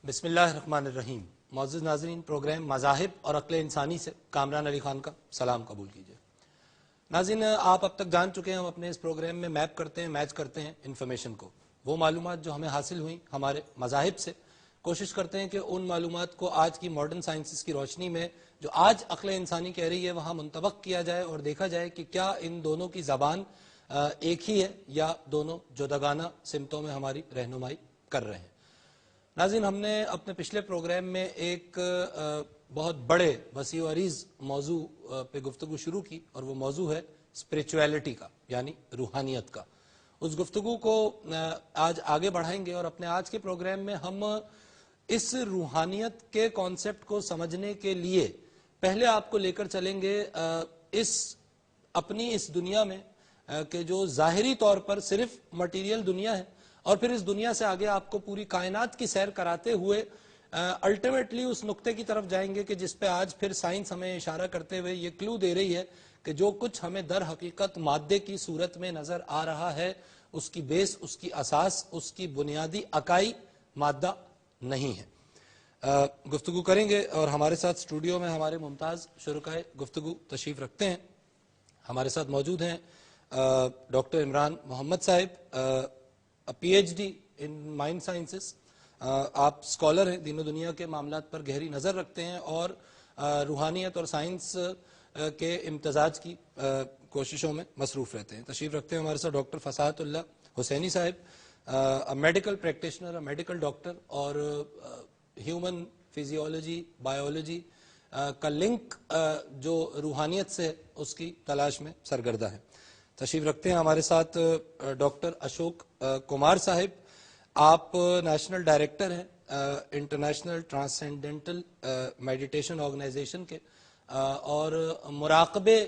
بسم اللہ الرحمن الرحیم. معزز ناظرین، پروگرام مذاہب اور عقل انسانی سے کامران علی خان کا سلام قبول کیجیے. ناظرین، آپ اب تک جان چکے ہیں ہم اپنے اس پروگرام میں میپ کرتے ہیں، میچ کرتے ہیں انفارمیشن کو. وہ معلومات جو ہمیں حاصل ہوئیں ہمارے مذاہب سے، کوشش کرتے ہیں کہ ان معلومات کو آج کی ماڈرن سائنسز کی روشنی میں جو آج عقل انسانی کہہ رہی ہے وہاں منطبق کیا جائے اور دیکھا جائے کہ کیا ان دونوں کی زبان ایک ہی ہے یا دونوں جداگانہ سمتوں میں ہماری رہنمائی کر رہے ہیں. ناظرین، ہم نے اپنے پچھلے پروگرام میں ایک بہت بڑے وسیع و عریض موضوع پہ گفتگو شروع کی اور وہ موضوع ہے اسپریچویلٹی کا، یعنی روحانیت کا. اس گفتگو کو آج آگے بڑھائیں گے اور اپنے آج کے پروگرام میں ہم اس روحانیت کے کانسیپٹ کو سمجھنے کے لیے پہلے آپ کو لے کر چلیں گے اپنی اس دنیا میں کہ جو ظاہری طور پر صرف مٹیریل دنیا ہے، اور پھر اس دنیا سے آگے آپ کو پوری کائنات کی سیر کراتے ہوئے الٹیمیٹلی اس نقطے کی طرف جائیں گے کہ جس پہ آج پھر سائنس ہمیں اشارہ کرتے ہوئے یہ کلو دے رہی ہے کہ جو کچھ ہمیں در حقیقت مادے کی صورت میں نظر آ رہا ہے اس کی بیس، اس کی اساس، اس کی بنیادی اکائی مادہ نہیں ہے. گفتگو کریں گے اور ہمارے ساتھ اسٹوڈیو میں ہمارے ممتاز شرکائے گفتگو تشریف رکھتے ہیں. ہمارے ساتھ موجود ہیں ڈاکٹر عمران محمد صاحب، P H D in mind sciences. آپ اسکالر ہیں، دین و دنیا کے معاملات پر گہری نظر رکھتے ہیں اور روحانیت اور سائنس کے امتزاج کی کوششوں میں مصروف رہتے ہیں. تشریف رکھتے ہیں ہمارے ساتھ ڈاکٹر فصاحت اللہ حسینی صاحب، میڈیکل پریکٹیشنر، میڈیکل ڈاکٹر اور ہیومن فزیولوجی، بایولوجی کا لنک جو روحانیت سے اس کی تلاش میں سرگردہ ہے. تشریف رکھتے ہیں ہمارے ساتھ ڈاکٹر اشوک کمار صاحب. آپ نیشنل ڈائریکٹر ہیں انٹرنیشنل ٹرانسینڈنٹل میڈیٹیشن آرگنائزیشن کے، اور مراقبے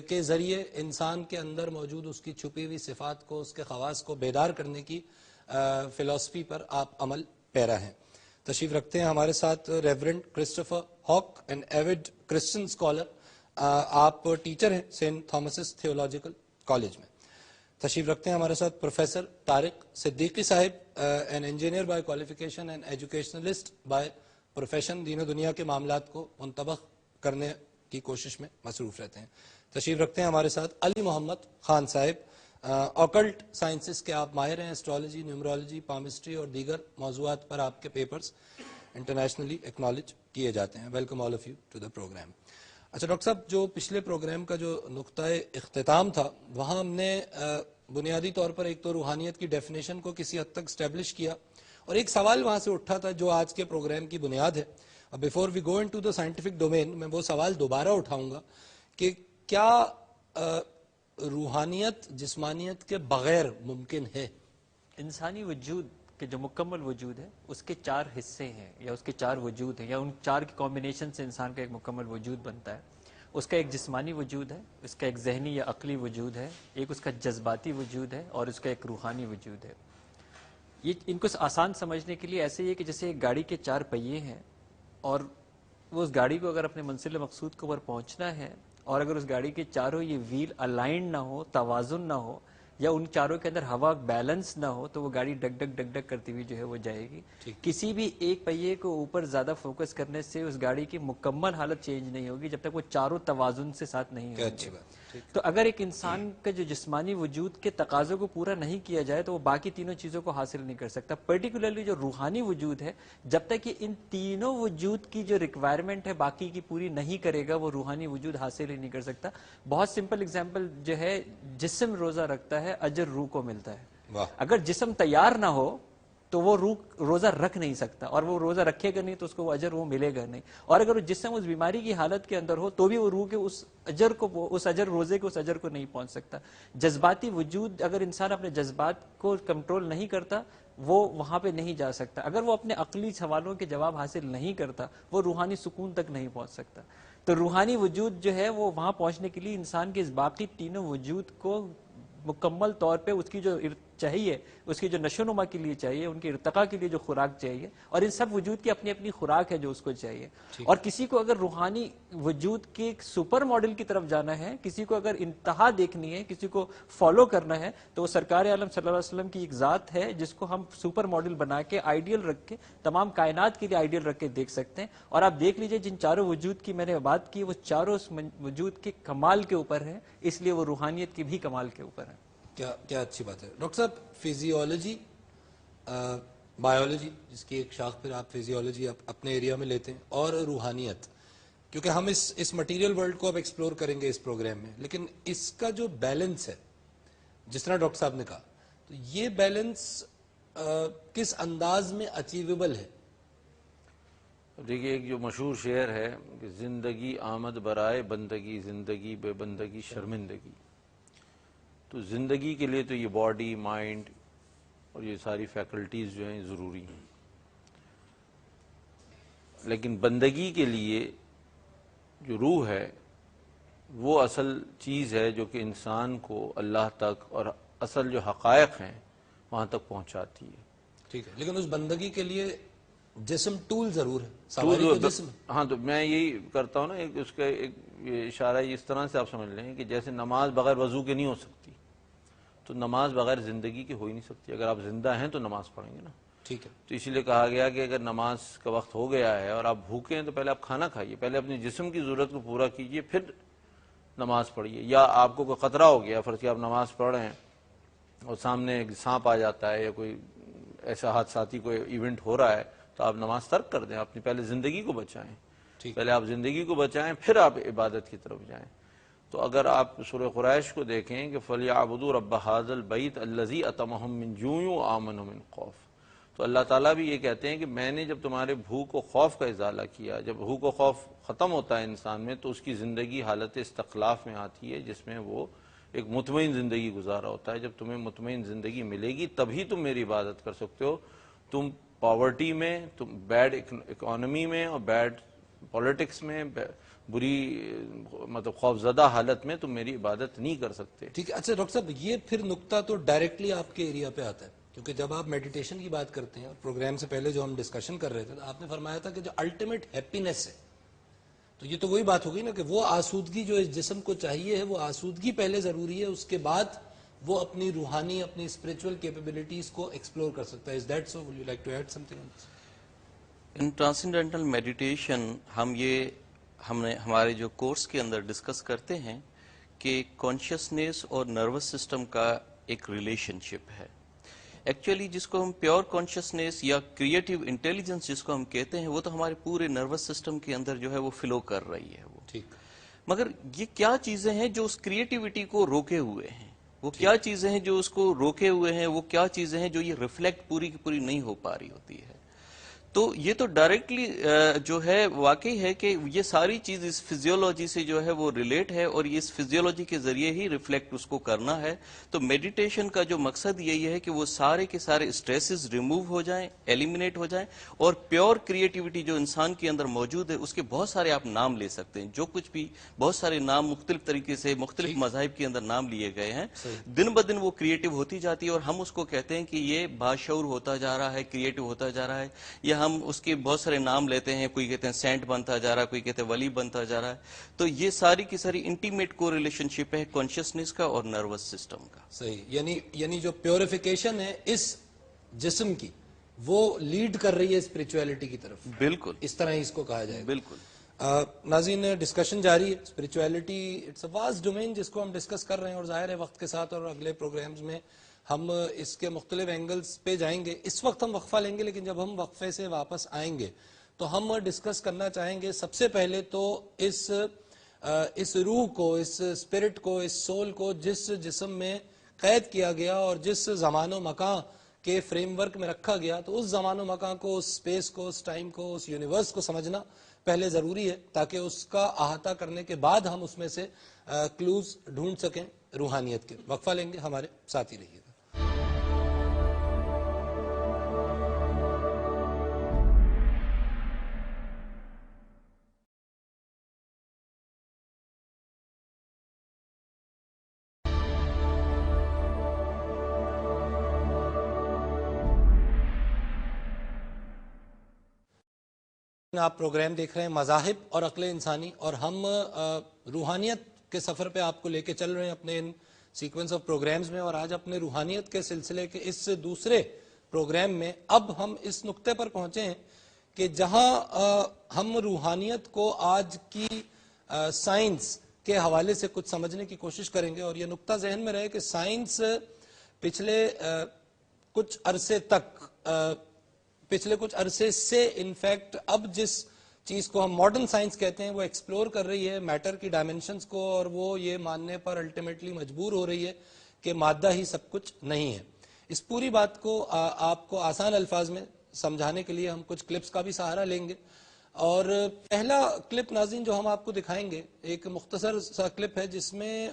کے ذریعے انسان کے اندر موجود اس کی چھپی ہوئی صفات کو، اس کے خواص کو بیدار کرنے کی فلسفی پر آپ عمل پیرا ہیں. تشریف رکھتے ہیں ہمارے ساتھ reverend Christopher Hawk, an avid Christian scholar. آپ ٹیچر ہیں سینٹ تھامسز تھیولوجیکل کالج میں. تشریف رکھتے ہیں ہمارے ساتھ پروفیسر طارق صدیقی صاحب، an engineer by qualification and educationist by profession. دین و دنیا کے معاملات کو منطبق کرنے کی کوشش میں مصروف رہتے ہیں. تشریف رکھتے ہیں ہمارے ساتھ علی محمد خان صاحب، آکلٹ سائنسز کے آپ ماہر ہیں، ایسٹرالوجی، نیومرولوجی، پامسٹری اور دیگر موضوعات پر آپ کے پیپرز انٹرنیشنلی ایکنالج کیے جاتے ہیں. Welcome all of you to the programme. اچھا ڈاکٹر صاحب، جو پچھلے پروگرام کا جو نقطۂ اختتام تھا وہاں ہم نے بنیادی طور پر ایک تو روحانیت کی ڈیفینیشن کو کسی حد تک اسٹیبلش کیا اور ایک سوال وہاں سے اٹھا تھا جو آج کے پروگرام کی بنیاد ہے. Before we go into the scientific domain, میں وہ سوال دوبارہ اٹھاؤں گا کہ کیا روحانیت جسمانیت کے بغیر ممکن ہے؟ انسانی وجود کے جو مکمل وجود ہے اس کے چار حصے ہیں یا اس کے چار وجود ہیں یا ان چار کی کمبینیشن سے انسان کا ایک مکمل وجود بنتا ہے. اس کا ایک جسمانی وجود ہے، اس کا ایک ذہنی یا عقلی وجود ہے، ایک اس کا جذباتی وجود ہے اور اس کا ایک روحانی وجود ہے. یہ ان کو آسان سمجھنے کے لیے ایسے ہی ہے کہ جیسے ایک گاڑی کے چار پہیے ہیں اور وہ اس گاڑی کو اگر اپنے منزل مقصود کے اوپر پہنچنا ہے اور اگر اس گاڑی کے چاروں یہ ویل الائنڈ نہ ہو، توازن نہ ہو یا ان چاروں کے اندر ہوا بیلنس نہ ہو تو وہ گاڑی ڈگ ڈگ ڈگ ڈگ کرتی ہوئی جو ہے وہ جائے گی. کسی بھی ایک پہیے کو اوپر زیادہ فوکس کرنے سے اس گاڑی کی مکمل حالت چینج نہیں ہوگی جب تک وہ چاروں توازن سے ساتھ نہیں ہوں گے. تو اگر ایک انسان کا جو جسمانی وجود کے تقاضوں کو پورا نہیں کیا جائے تو وہ باقی تینوں چیزوں کو حاصل نہیں کر سکتا. پرٹیکولرلی جو روحانی وجود ہے، جب تک کہ ان تینوں وجود کی جو ریکوائرمنٹ ہے باقی کی پوری نہیں کرے گا وہ روحانی وجود حاصل ہی نہیں کر سکتا. بہت سمپل اگزامپل جو ہے، جسم روزہ رکھتا ہے، اجر روح کو ملتا ہے. اگر جسم تیار نہ ہو تو وہ روح روزہ رکھ نہیں سکتا اور وہ روزہ رکھے گا نہیں تو اس کو وہ اجر وہ ملے گا نہیں. اور اگر وہ جسم اس بیماری کی حالت کے اندر ہو تو بھی وہ روح کے اس اجر کو، اس اجر روزے کے اس اجر کو نہیں پہنچ سکتا. جذباتی وجود، اگر انسان اپنے جذبات کو کنٹرول نہیں کرتا وہ وہاں پہ نہیں جا سکتا. اگر وہ اپنے عقلی سوالوں کے جواب حاصل نہیں کرتا وہ روحانی سکون تک نہیں پہنچ سکتا. تو روحانی وجود جو ہے وہ وہاں پہنچنے کے لیے انسان کے اس باقی تینوں وجود کو مکمل طور پہ اس کی جو چاہیے اس کی جو نشو نما کے لیے چاہیے, ان کے ارتقاء کے لیے جو خوراک چاہیے, اور ان سب وجود کی اپنی اپنی خوراک ہے جو اس کو چاہیے. اور کسی کو اگر روحانی وجود کے ایک سپر ماڈل کی طرف جانا ہے, کسی کو اگر انتہا دیکھنی ہے, کسی کو فالو کرنا ہے, تو وہ سرکار عالم صلی اللہ علیہ وسلم کی ایک ذات ہے جس کو ہم سپر ماڈل بنا کے آئیڈیل رکھ کے تمام کائنات کے لیے آئیڈیل رکھ کے دیکھ سکتے ہیں. اور آپ دیکھ لیجئے جن چاروں وجود کی میں نے بات کی وہ چاروں اس وجود کے کمال کے اوپر ہیں, اس لیے وہ روحانیت کے بھی کمال کے اوپر ہیں. کیا اچھی بات ہے ڈاکٹر صاحب. فزیولوجی, بایولوجی جس کی ایک شاخ پھر آپ فزیولوجی اپنے ایریا میں لیتے ہیں, اور روحانیت, کیونکہ ہم اس مٹیریل ورلڈ کو اب ایکسپلور کریں گے اس پروگرام میں, لیکن اس کا جو بیلنس ہے جس طرح ڈاکٹر صاحب نے کہا, تو یہ بیلنس کس انداز میں اچیویبل ہے؟ دیکھیے ایک جو مشہور شعر ہے کہ زندگی آمد برائے بندگی, زندگی بے بندگی شرمندگی. تو زندگی کے لیے تو یہ باڈی, مائنڈ اور یہ ساری فیکلٹیز جو ہیں ضروری ہیں, لیکن بندگی کے لیے جو روح ہے وہ اصل چیز ہے جو کہ انسان کو اللہ تک اور اصل جو حقائق ہیں وہاں تک پہنچاتی ہے. ٹھیک ہے, لیکن اس بندگی کے لیے جسم ٹول ضرور ہے, سواری تو جسم ہے. ہاں تو میں یہی کرتا ہوں نا, اس کا ایک اشارہ اس طرح سے آپ سمجھ لیں کہ جیسے نماز بغیر وضو کے نہیں ہو سکتی, تو نماز بغیر زندگی کے ہو ہی نہیں سکتی. اگر آپ زندہ ہیں تو نماز پڑھیں گے نا. ٹھیک ہے, تو اسی لیے کہا گیا کہ اگر نماز کا وقت ہو گیا ہے اور آپ بھوکے ہیں تو پہلے آپ کھانا کھائیے, پہلے اپنے جسم کی ضرورت کو پورا کیجئے, پھر نماز پڑھیے. یا آپ کو کوئی خطرہ ہو گیا, فرض کہ آپ نماز پڑھ رہے ہیں اور سامنے ایک سانپ آ جاتا ہے یا کوئی ایسا حادثاتی کوئی ایونٹ ہو رہا ہے, تو آپ نماز ترک کر دیں, اپنی پہلے زندگی کو بچائیں. پہلے آپ زندگی کو بچائیں, پھر آپ عبادت کی طرف جائیں. تو اگر آپ سورہ قریش کو دیکھیں کہ فَلْيَعْبُدُوا رَبَّ هَٰذَا الْبَيْتِ الَّذِي أَطْعَمَهُم مِّن جُوعٍ وَآمَنَهُم مِّن خَوْفٍ. تو اللہ تعالیٰ بھی یہ کہتے ہیں کہ میں نے جب تمہارے بھوک و خوف کا ازالہ کیا, جب بھوک و خوف ختم ہوتا ہے انسان میں تو اس کی زندگی حالت استقلاف میں آتی ہے جس میں وہ ایک مطمئن زندگی گزارا ہوتا ہے. جب تمہیں مطمئن زندگی ملے گی تبھی تم میری عبادت کر سکتے ہو. تم پاورٹی میں, تم بیڈ اکانومی میں اور بیڈ پولیٹکس میں, بری مطلب خوفزدہ حالت میں تم میری عبادت نہیں کر سکتے. ٹھیک ہے. اچھا ڈاکٹر صاحب, یہ پھر نقطہ تو ڈائریکٹلی آپ کے ایریا پہ آتا ہے, کیونکہ جب آپ میڈیٹیشن کی بات کرتے ہیں, اور پروگرام سے پہلے جو ہم ڈسکشن کر رہے تھے, تو آپ نے فرمایا تھا کہ جو الٹیمیٹ ہیپینس ہے, تو یہ تو وہی بات ہوگی نا کہ وہ آسودگی جو اس جسم کو چاہیے ہے, وہ آسودگی پہلے ضروری ہے, اس کے بعد وہ اپنی روحانی, اپنی اسپرچول کیپیبلٹیز کو ایکسپلور کر سکتا ہے. Is that so? Would you like to add something on this? ان ٹرانسینڈنٹل میڈیٹیشن ہم نے ہمارے جو کورس کے اندر ڈسکس کرتے ہیں کہ کانشیسنیس اور نروس سسٹم کا ایک ریلیشن شپ ہے. ایکچولی جس کو ہم پیور کانشیسنیس یا کریٹو انٹیلیجنس جس کو ہم کہتے ہیں, وہ تو ہمارے پورے نروس سسٹم کے اندر جو ہے وہ فلو کر رہی ہے. وہ ٹھیک, مگر یہ کیا چیزیں ہیں جو اس کریٹیوٹی کو روکے ہوئے ہیں, وہ کیا چیزیں ہیں جو اس کو روکے ہوئے ہیں, وہ کیا چیزیں ہیں جو یہ ریفلیکٹ پوری کی پوری نہیں ہو پا رہی ہوتی ہے. تو یہ تو ڈائریکٹلی جو ہے واقعی ہے کہ یہ ساری چیز اس فزیولوجی سے جو ہے وہ ریلیٹ ہے, اور یہ اس فزیولوجی کے ذریعے ہی ریفلیکٹ اس کو کرنا ہے. تو میڈیٹیشن کا جو مقصد یہی ہے کہ وہ سارے کے سارے اسٹریسز ریموو ہو جائیں, ایلیمنیٹ ہو جائیں, اور پیور کریٹیوٹی جو انسان کے اندر موجود ہے اس کے بہت سارے آپ نام لے سکتے ہیں, جو کچھ بھی بہت سارے نام مختلف طریقے سے مختلف مذاہب کے اندر نام لیے گئے ہیں. دن بدن وہ کریٹیو ہوتی جاتی ہے, اور ہم اس کو کہتے ہیں کہ یہ باشعور ہوتا جا رہا ہے, کریٹیو ہوتا جا رہا ہے. یا ہم اس کے بہت سارے نام لیتے ہیں, کوئی کہتے ہیں سینٹ بنتا جا رہا ہے, کوئی کہتے ہیں ولی بنتا جا رہا ہے. تو یہ ساری کی ساری انٹیمیٹ کو ریلیشن شپ ہے کانشیسنیس کا اور نروس سسٹم کا. صحیح, یعنی جو پیوریفیکیشن ہے اس جسم کی, وہ لیڈ کر رہی ہے اسپرچویلٹی کی طرف. بالکل اس طرح ہی اس کو کہا جائے. بالکل. ناظرین, ڈسکشن جاری ہے. Spirituality it's a vast domain جس کو ہم ڈسکس کر رہے ہیں, اور ظاہر ہے وقت کے ساتھ اور اگلے پروگرامز میں ہم اس کے مختلف اینگلز پہ جائیں گے. اس وقت ہم وقفہ لیں گے, لیکن جب ہم وقفے سے واپس آئیں گے تو ہم ڈسکس کرنا چاہیں گے سب سے پہلے تو اس روح کو, اس اسپرٹ کو, اس سول کو جس جسم میں قید کیا گیا اور جس زمان و مکان کے فریم ورک میں رکھا گیا, تو اس زمان و مکان کو, اس اسپیس کو, اس ٹائم کو, اس یونیورس کو سمجھنا پہلے ضروری ہے, تاکہ اس کا احاطہ کرنے کے بعد ہم اس میں سے کلوز ڈھونڈ سکیں روحانیت کے. وقفہ لیں گے, ہمارے ساتھ ہی رہیے. آپ پروگرام دیکھ رہے ہیں مذاہب اور عقل انسانی، اور ہم روحانیت کے سفر پہ آپ کو لے کے چل رہے ہیں اپنے ان سیکوینس آف پروگرامز میں، اور آج اپنے روحانیت کے سلسلے کے اس دوسرے پروگرام میں اب ہم اس نقطے پر پہنچے ہیں کہ جہاں ہم روحانیت کو آج کی سائنس کے حوالے سے کچھ سمجھنے کی کوشش کریں گے، اور یہ نقطہ ذہن میں رہے کہ سائنس پچھلے کچھ عرصے سے انفیکٹ اب جس چیز کو ہم ماڈرن سائنس کہتے ہیں وہ ایکسپلور کر رہی ہے میٹر کی ڈائمنشنز کو، اور وہ یہ ماننے پر الٹیمیٹلی مجبور ہو رہی ہے کہ مادہ ہی سب کچھ نہیں ہے۔ اس پوری بات کو آپ کو آسان الفاظ میں سمجھانے کے لیے ہم کچھ کلپس کا بھی سہارا لیں گے، اور پہلا کلپ ناظرین جو ہم آپ کو دکھائیں گے ایک مختصر سا کلپ ہے جس میں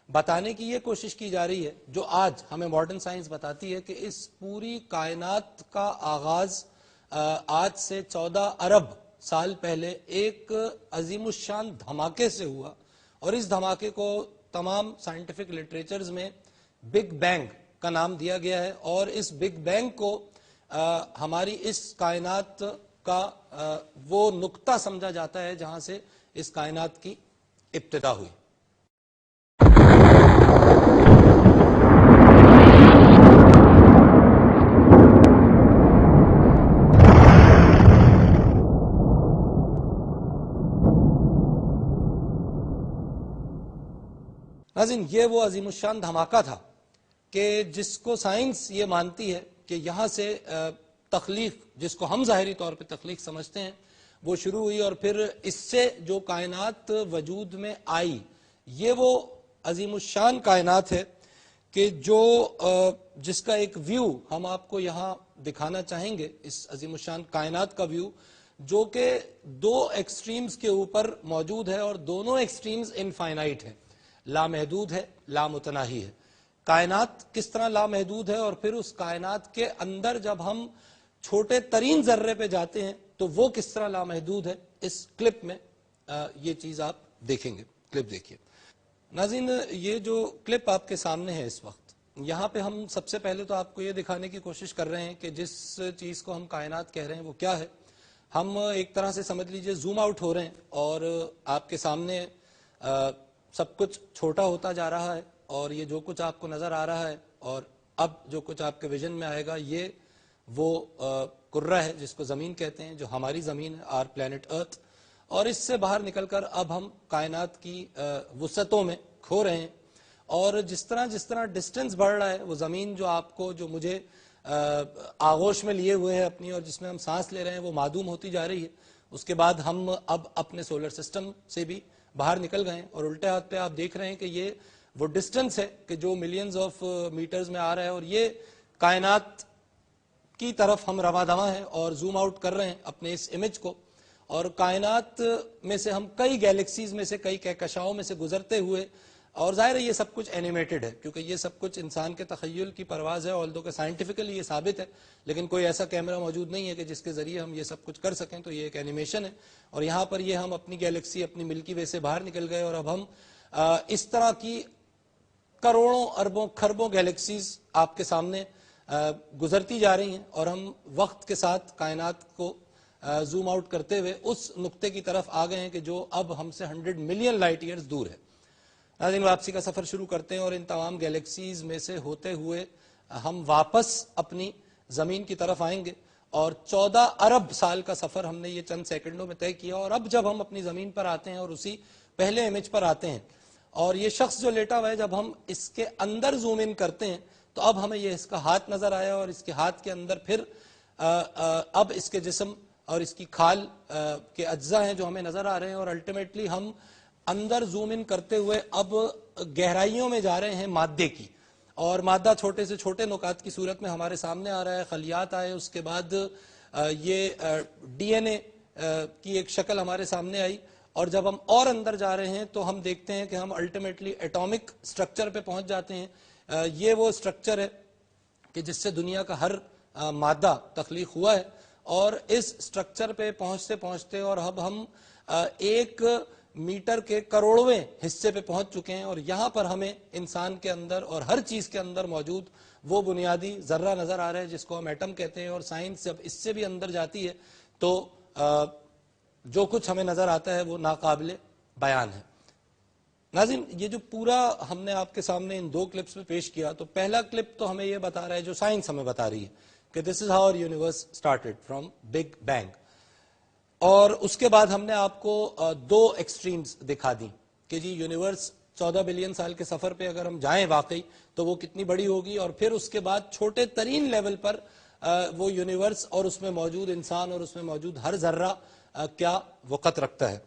بتانے کی یہ کوشش کی جا رہی ہے، جو آج ہمیں ماڈرن سائنس بتاتی ہے، کہ اس پوری کائنات کا آغاز آج سے 14 ارب سال پہلے ایک عظیم الشان دھماکے سے ہوا، اور اس دھماکے کو تمام سائنٹیفک لٹریچرز میں بگ بینگ کا نام دیا گیا ہے، اور اس بگ بینگ کو ہماری اس کائنات کا وہ نقطہ سمجھا جاتا ہے جہاں سے اس کائنات کی ابتدا ہوئی۔ ناظرین، یہ وہ عظیم الشان دھماکہ تھا کہ جس کو سائنس یہ مانتی ہے کہ یہاں سے تخلیق، جس کو ہم ظاہری طور پہ تخلیق سمجھتے ہیں، وہ شروع ہوئی، اور پھر اس سے جو کائنات وجود میں آئی، یہ وہ عظیم الشان کائنات ہے کہ جو جس کا ایک ویو ہم آپ کو یہاں دکھانا چاہیں گے، اس عظیم الشان کائنات کا ویو، جو کہ دو ایکسٹریمز کے اوپر موجود ہے، اور دونوں ایکسٹریمز انفائنائٹ ہیں، لامحدود ہے، لامتناہی ہے۔ کائنات کس طرح لامحدود ہے، اور پھر اس کائنات کے اندر جب ہم چھوٹے ترین ذرے پہ جاتے ہیں تو وہ کس طرح لامحدود ہے، اس کلپ میں یہ چیز آپ دیکھیں گے۔ کلپ دیکھیے ناظرین، یہ جو کلپ آپ کے سامنے ہے اس وقت، یہاں پہ ہم سب سے پہلے تو آپ کو یہ دکھانے کی کوشش کر رہے ہیں کہ جس چیز کو ہم کائنات کہہ رہے ہیں وہ کیا ہے۔ ہم ایک طرح سے سمجھ لیجئے زوم آؤٹ ہو رہے ہیں، اور آپ کے سامنے سب کچھ چھوٹا ہوتا جا رہا ہے، اور یہ جو کچھ آپ کو نظر آ رہا ہے، اور اب جو کچھ آپ کے ویژن میں آئے گا، یہ وہ کرہ ہے جس کو زمین کہتے ہیں، جو ہماری زمین ہے، آر پلینٹ ارتھ، اور اس سے باہر نکل کر اب ہم کائنات کی وسعتوں میں کھو رہے ہیں، اور جس طرح ڈسٹنس بڑھ رہا ہے، وہ زمین جو آپ کو، جو مجھے آغوش میں لیے ہوئے ہے اپنی، اور جس میں ہم سانس لے رہے ہیں، وہ معدوم ہوتی جا رہی ہے۔ اس کے بعد ہم اب اپنے سولر سسٹم سے بھی باہر نکل گئے ہیں، اور الٹے ہاتھ پہ آپ دیکھ رہے ہیں کہ یہ وہ ڈسٹنس ہے کہ جو ملینز آف میٹرز میں آ رہا ہے، اور یہ کائنات کی طرف ہم رواں دواں ہیں اور زوم آؤٹ کر رہے ہیں اپنے اس امیج کو، اور کائنات میں سے ہم کئی گیلیکسیز میں سے، کئی کہکشاؤں میں سے گزرتے ہوئے، اور ظاہر ہے یہ سب کچھ اینیمیٹڈ ہے کیونکہ یہ سب کچھ انسان کے تخیل کی پرواز ہے، آلدو کہ سائنٹیفکلی یہ ثابت ہے، لیکن کوئی ایسا کیمرہ موجود نہیں ہے کہ جس کے ذریعے ہم یہ سب کچھ کر سکیں، تو یہ ایک اینیمیشن ہے، اور یہاں پر یہ ہم اپنی گیلیکسی، اپنی ملکی وے سے باہر نکل گئے، اور اب ہم اس طرح کی کروڑوں اربوں کھربوں گیلیکسیز آپ کے سامنے گزرتی جا رہی ہیں، اور ہم وقت کے ساتھ کائنات کو زوم آؤٹ کرتے ہوئے اس نقطے کی طرف آ گئے ہیں کہ جو اب ہم سے 100 ملین لائٹ ایئرز دور ہے۔ ناظرین، واپسی کا سفر شروع کرتے ہیں، اور ان تمام گیلیکسیز میں سے ہوتے ہوئے ہم واپس اپنی زمین کی طرف آئیں گے، اور 14 ارب سال کا سفر ہم نے یہ چند سیکنڈوں میں طے کیا، اور اب جب ہم اپنی زمین پر آتے ہیں اور اسی پہلے امیج پر آتے ہیں، اور یہ شخص جو لیٹا ہوا ہے، جب ہم اس کے اندر زوم ان کرتے ہیں تو اب ہمیں یہ اس کا ہاتھ نظر آیا، اور اس کے ہاتھ کے اندر پھر اب اس کے جسم اور اس کی کھال کے اجزاء ہیں جو ہمیں نظر آ رہے ہیں، اور الٹیمیٹلی ہم اندر زوم ان کرتے ہوئے اب گہرائیوں میں جا رہے ہیں مادے کی، اور مادہ چھوٹے سے چھوٹے نکات کی صورت میں ہمارے سامنے آ رہا ہے، خلیات آئے، اس کے بعد یہ ڈی این اے کی ایک شکل ہمارے سامنے آئی، اور جب ہم اور اندر جا رہے ہیں تو ہم دیکھتے ہیں کہ ہم الٹیمیٹلی ایٹامک سٹرکچر پہ پہنچ جاتے ہیں۔ یہ وہ سٹرکچر ہے کہ جس سے دنیا کا ہر مادہ تخلیق ہوا ہے، اور اس سٹرکچر پہ پہنچتے پہنچتے اور اب ہم ایک میٹر کے کروڑویں حصے پہ پہنچ چکے ہیں، اور یہاں پر ہمیں انسان کے اندر اور ہر چیز کے اندر موجود وہ بنیادی ذرہ نظر آ رہا ہے جس کو ہم ایٹم کہتے ہیں، اور سائنس جب اس سے بھی اندر جاتی ہے تو جو کچھ ہمیں نظر آتا ہے وہ ناقابل بیان ہے. ناظرین یہ جو پورا ہم نے آپ کے سامنے ان 2 کلپس میں پیش کیا، تو پہلا کلپ تو ہمیں یہ بتا رہا ہے، جو سائنس ہمیں بتا رہی ہے کہ this is how our universe started from big bang. اور اس کے بعد ہم نے آپ کو 2 ایکسٹریمز دکھا دی کہ جی یونیورس 14 بلین سال کے سفر پہ اگر ہم جائیں واقعی تو وہ کتنی بڑی ہوگی، اور پھر اس کے بعد چھوٹے ترین لیول پر وہ یونیورس اور اس میں موجود انسان اور اس میں موجود ہر ذرہ کیا وقت رکھتا ہے.